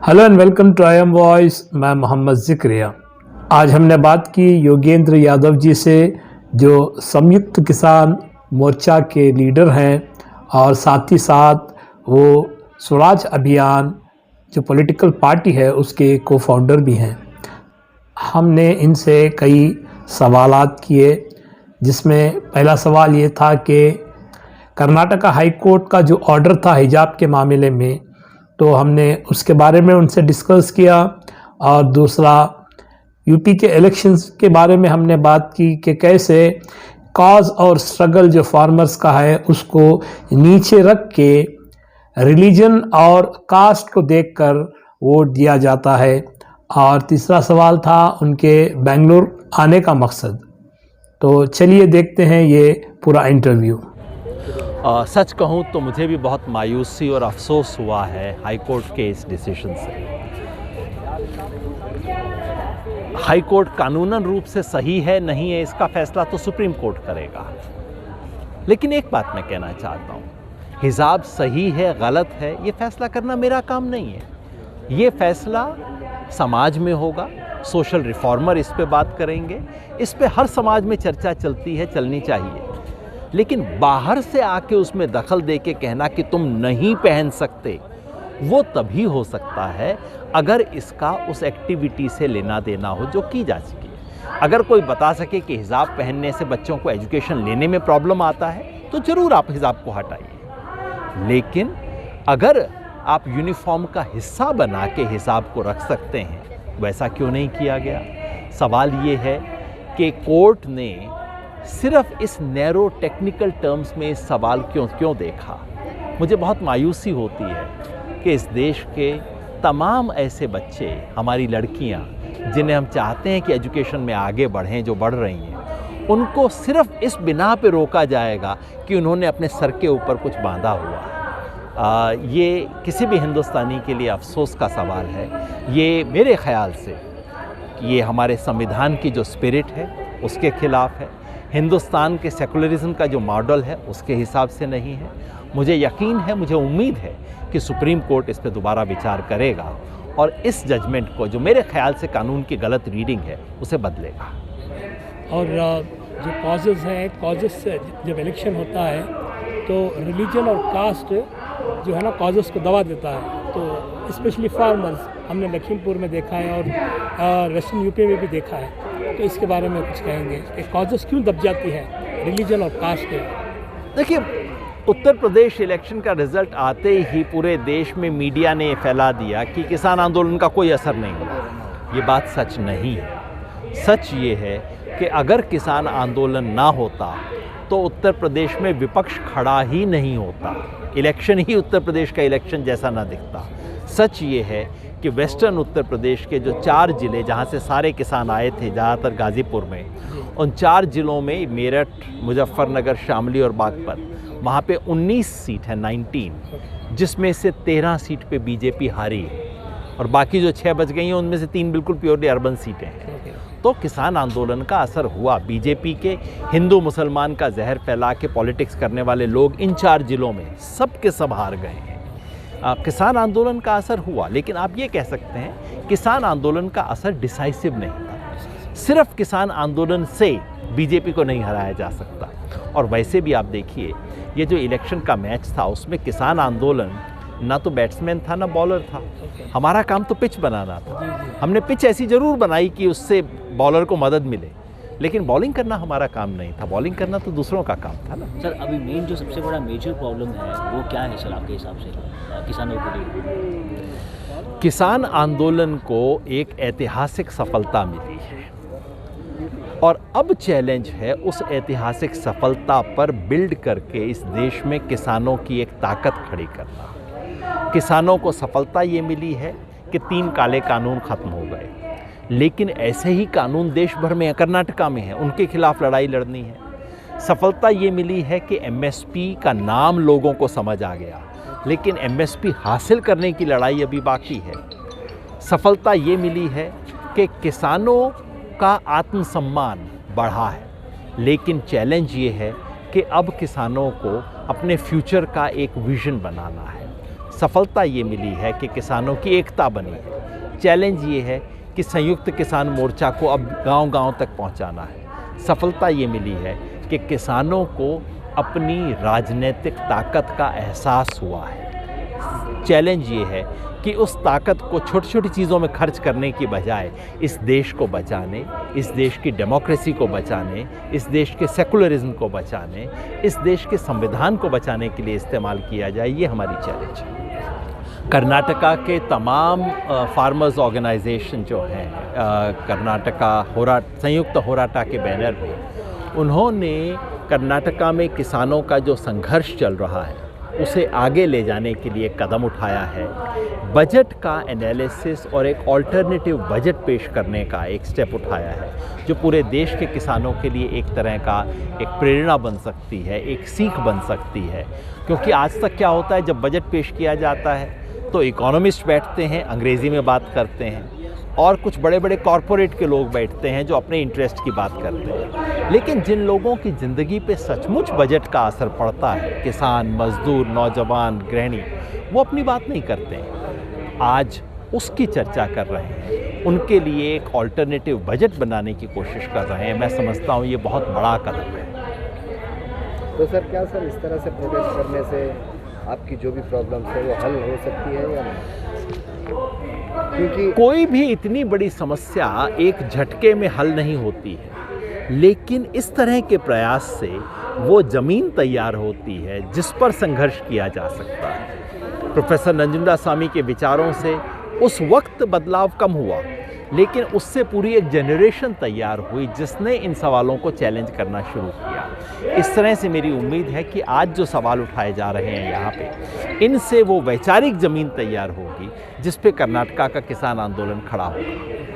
Hello and welcome to I am voice. मैं मोहम्मद ज़िक्रिया। आज हमने बात की योगेंद्र यादव जी से, जो संयुक्त किसान मोर्चा के लीडर हैं और साथ ही साथ वो स्वराज अभियान जो पॉलिटिकल पार्टी है उसके को फाउंडर भी हैं। हमने इनसे कई सवालात किए, जिसमें पहला सवाल ये था कि कर्नाटका हाई कोर्ट का जो ऑर्डर था हिजाब के मामले में, तो हमने उसके बारे में उनसे डिस्कस किया। और दूसरा, यूपी के इलेक्शंस के बारे में हमने बात की कि कैसे कॉज और स्ट्रगल जो फार्मर्स का है उसको नीचे रख के रिलीजन और कास्ट को देखकर वोट दिया जाता है। और तीसरा सवाल था उनके बेंगलुरु आने का मकसद। तो चलिए देखते हैं ये पूरा इंटरव्यू। सच कहूँ तो मुझे भी बहुत मायूसी और अफसोस हुआ है हाई कोर्ट के इस डिसीजन से। हाई कोर्ट कानूनन रूप से सही है नहीं है इसका फैसला तो सुप्रीम कोर्ट करेगा, लेकिन एक बात मैं कहना चाहता हूँ, हिजाब सही है गलत है ये फैसला करना मेरा काम नहीं है। ये फैसला समाज में होगा, सोशल रिफॉर्मर इस पे बात करेंगे, इस पे हर समाज में चर्चा चलती है, चलनी चाहिए। लेकिन बाहर से आके उसमें दखल दे के कहना कि तुम नहीं पहन सकते, वो तभी हो सकता है अगर इसका उस एक्टिविटी से लेना देना हो जो की जा चुकी है। अगर कोई बता सके कि हिजाब पहनने से बच्चों को एजुकेशन लेने में प्रॉब्लम आता है तो ज़रूर आप हिजाब को हटाइए, लेकिन अगर आप यूनिफॉर्म का हिस्सा बना के हिजाब को रख सकते हैं, वैसा क्यों नहीं किया गया। सवाल ये है कि कोर्ट ने सिर्फ इस नैरो टेक्निकल टर्म्स में इस सवाल क्यों देखा। मुझे बहुत मायूसी होती है कि इस देश के तमाम ऐसे बच्चे, हमारी लड़कियां जिन्हें हम चाहते हैं कि एजुकेशन में आगे बढ़ें, जो बढ़ रही हैं, उनको सिर्फ इस बिना पे रोका जाएगा कि उन्होंने अपने सर के ऊपर कुछ बांधा हुआ है। ये किसी भी हिंदुस्तानी के लिए अफसोस का सवाल है। ये मेरे ख़्याल से ये हमारे संविधान की जो स्पिरिट है उसके खिलाफ है, हिंदुस्तान के सेकुलरिज्म का जो मॉडल है उसके हिसाब से नहीं है। मुझे यकीन है, मुझे उम्मीद है कि सुप्रीम कोर्ट इस पर दोबारा विचार करेगा और इस जजमेंट को, जो मेरे ख्याल से कानून की गलत रीडिंग है, उसे बदलेगा। और जो कॉजेज़ हैं, कॉजेज़ से जब इलेक्शन होता है तो रिलीजन और कास्ट जो है ना कॉजेज़ को दबा देता है। तो स्पेशली फार्मर्स हमने लखीमपुर में देखा है और वेस्टर्न यूपी में भी देखा है। तो इसके बारे में कुछ कहेंगे कि कॉजेज़ क्यों दब जाती है रिलीजन और कास्ट के। देखिए, उत्तर प्रदेश इलेक्शन का रिजल्ट आते ही पूरे देश में मीडिया ने फैला दिया कि किसान आंदोलन का कोई असर नहीं हुआ। ये बात सच नहीं है। सच ये है कि अगर किसान आंदोलन ना होता तो उत्तर प्रदेश में विपक्ष खड़ा ही नहीं होता, इलेक्शन ही उत्तर प्रदेश का इलेक्शन जैसा ना दिखता। सच ये है कि वेस्टर्न उत्तर प्रदेश के जो 4 ज़िले जहाँ से सारे किसान आए थे, ज़्यादातर गाज़ीपुर में, उन 4 ज़िलों में मेरठ, मुजफ्फरनगर, शामली और बागपत, वहाँ पे 19 सीट है, 19, जिसमें से 13 सीट पे बीजेपी हारी और बाकी जो 6 बच गई हैं उनमें से 3 बिल्कुल प्योरली अर्बन सीटें हैं। तो किसान आंदोलन का असर हुआ। बीजेपी के हिंदू मुसलमान का जहर फैला के पॉलिटिक्स करने वाले लोग इन 4 ज़िलों में सब के सब हार गए हैं। किसान आंदोलन का असर हुआ, लेकिन आप ये कह सकते हैं किसान आंदोलन का असर डिसाइसिव नहीं था। सिर्फ किसान आंदोलन से बीजेपी को नहीं हराया जा सकता। और वैसे भी आप देखिए, ये जो इलेक्शन का मैच था उसमें किसान आंदोलन ना तो बैट्समैन था ना बॉलर था। हमारा काम तो पिच बनाना था। हमने पिच ऐसी ज़रूर बनाई कि उससे बॉलर को मदद मिले, लेकिन बॉलिंग करना हमारा काम नहीं था। बॉलिंग करना तो दूसरों का काम था ना। सर, अभी मेन जो सबसे बड़ा मेजर प्रॉब्लम है वो क्या है सर आपके हिसाब से किसानों के लिए? किसान आंदोलन को एक ऐतिहासिक सफलता मिली है और अब चैलेंज है उस ऐतिहासिक सफलता पर बिल्ड करके इस देश में किसानों की एक ताकत खड़ी करना। किसानों को सफलता ये मिली है कि 3 काले कानून खत्म हो गए, लेकिन ऐसे ही कानून देश भर में, कर्नाटका में है, उनके खिलाफ लड़ाई लड़नी है। सफलता ये मिली है कि एमएसपी का नाम लोगों को समझ आ गया, लेकिन एमएसपी हासिल करने की लड़ाई अभी बाकी है। सफलता ये मिली है कि किसानों का आत्मसम्मान बढ़ा है, लेकिन चैलेंज ये है कि अब किसानों को अपने फ्यूचर का एक विजन बनाना है। सफलता ये मिली है कि किसानों की एकता बनी है। चैलेंज ये है कि संयुक्त किसान मोर्चा को अब गांव-गांव तक पहुंचाना है। सफलता ये मिली है कि किसानों को अपनी राजनीतिक ताकत का एहसास हुआ है। चैलेंज ये है कि उस ताकत को छोटी छोटी चीज़ों में खर्च करने की बजाय इस देश को बचाने, इस देश की डेमोक्रेसी को बचाने, इस देश के सेकुलरिज्म को बचाने, इस देश के संविधान को बचाने के लिए इस्तेमाल किया जाए, ये हमारी चैलेंज है। कर्नाटका के तमाम फार्मर्स ऑर्गेनाइजेशन जो हैं, कर्नाटका संयुक्त होराटा के बैनर पे, उन्होंने कर्नाटका में किसानों का जो संघर्ष चल रहा है उसे आगे ले जाने के लिए कदम उठाया है। बजट का एनालिसिस और एक ऑल्टरनेटिव बजट पेश करने का एक स्टेप उठाया है, जो पूरे देश के किसानों के लिए एक तरह का एक प्रेरणा बन सकती है, एक सीख बन सकती है। क्योंकि आज तक क्या होता है, जब बजट पेश किया जाता है तो इकोनॉमिस्ट बैठते हैं, अंग्रेज़ी में बात करते हैं, और कुछ बड़े बड़े कॉरपोरेट के लोग बैठते हैं जो अपने इंटरेस्ट की बात करते हैं। लेकिन जिन लोगों की ज़िंदगी पे सचमुच बजट का असर पड़ता है, किसान, मजदूर, नौजवान, गृहिणी, वो अपनी बात नहीं करते हैं। आज उसकी चर्चा कर रहे हैं, उनके लिए एक ऑल्टरनेटिव बजट बनाने की कोशिश कर रहे हैं। मैं समझता हूँ ये बहुत बड़ा कदम है। तो सर क्या सर इस तरह से प्रोटेस्ट करने से आपकी जो भी प्रॉब्लम्स है वो हल हो सकती है या नहीं? क्योंकि कोई भी इतनी बड़ी समस्या एक झटके में हल नहीं होती है, लेकिन इस तरह के प्रयास से वो ज़मीन तैयार होती है जिस पर संघर्ष किया जा सकता है। प्रोफेसर नंजुंडस्वामी के विचारों से उस वक्त बदलाव कम हुआ, लेकिन उससे पूरी एक जनरेशन तैयार हुई जिसने इन सवालों को चैलेंज करना शुरू किया। इस तरह से मेरी उम्मीद है कि आज जो सवाल उठाए जा रहे हैं यहाँ पे, इनसे वो वैचारिक ज़मीन तैयार होगी जिस पे कर्नाटका का किसान आंदोलन खड़ा होगा।